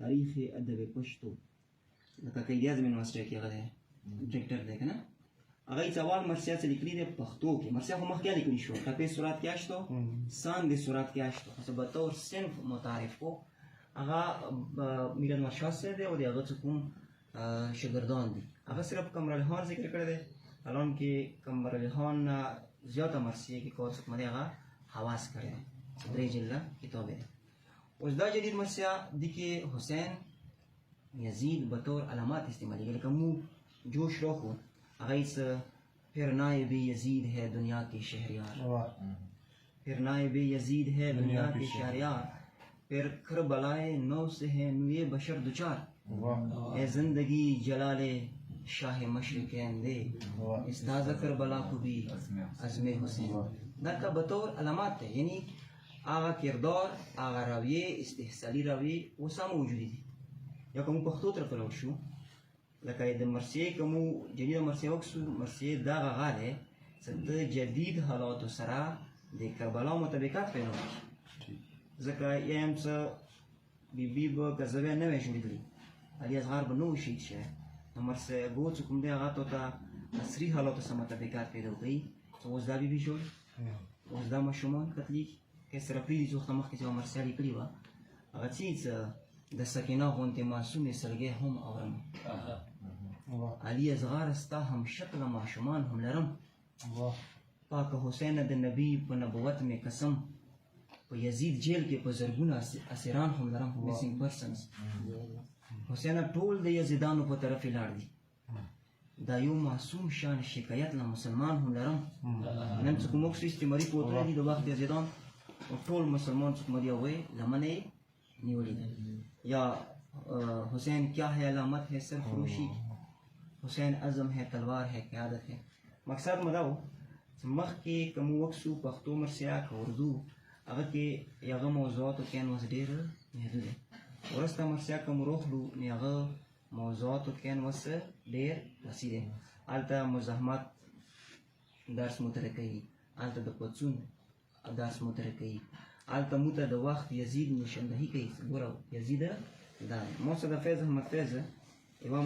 تاریخ ادب پښتو لکه قائد اعظم یونیورسټي کې هغه دی ډایرکټر دی که نه هغه یې اول مرثیه څه لیکلي دی پښتو کې مرثیه خو مخکې لیکلي شو ټپې صورت کې اشتو ساند صورت کې اشتو خو بطور صنف متعارف کو هغه میلاد مرشد صاحب دی او د هغه څه کوم شاګردان دي هغه صرف قمرعلي خان ذکر کړی دی الان کې قمرعلي خان زیاته مرثیه کې کار څه دی هغه حواس کړی دی 3 جلده کتاب دی اوس دا جدید مرثیه دي کې حسین یزید بطور علامات استعمالی لکه مو جوش رخو اغیس پھر نائب یزید ہے دنیا کے شہریار پھر نائب یزید ہے دنیا کے شہریار پھر کربلائے نو سے ہے نوے بشر دوچار اے زندگی جلال شاہ مشرقین دے اس تازہ کربلا کو بھی عزم حسین دا کا بطور علامات ہے یعنی آغا کردار آغا رویه استحصالی رویه و سام موجودی دی یا کوم پښتو طرف لاړ شو لکه د مرثیې کومو جدید مرثیه وکړو مرثیې دا غا دی چې د جدید حالاتو سره د کربلا مطابقت پیدا کړي ځکه یا هم څه بیبي به کذبه نه وي جوړېدلی علي اصغر به نه و شهید شوی نو مرثیه ګو چې کوم دی هغه ته عصري حالاتو سره مطابقت پیدا کوي چې اوس دا بیبي جوړ اوس دا ماشومان کتلي که سره پرېږدي چې وخت مخکې چې مرثیه لیکلې وه هغه څیز د سکینه غوندې معصومې سلګۍ هم اورم علي اصغر ستا هم شکل ماشومان هم لرم پاک حسین د نبی په نبوت مې قسم په یزید جیل کې په زرګونه اسیران هم لرم مسینګ پرسنز حسین ټول د یزیدانو په طرف لاړ دي دا یو معصوم شان شکایت له مسلمان هم لرم نن څوک موږ استعماري کوتره دي د وخت یزیدان ټول مسلمان څوک مدي وې لمنه نیولې یا حسین کیا ہے علامت ہے سر فروشی حسین عزم ہے تلوار ہے قیادت ہے مقصد مداو مخ کې کوم وکسو پښتو مرثیه که اردو هغه کې یغه موضوعاتو کینوس ډېر محدود دی ورسته مرثیه کوم روخلو هغه موضوعاتو کینوس ډېر وسیع دی هلته مزاحمت درس مطرح کوي هلته د پڅون درس مطرح کوي هلته موته د وخت یزید نشاندهي کوي ګوره یزید دا موسه د فیض احمد فیض یوه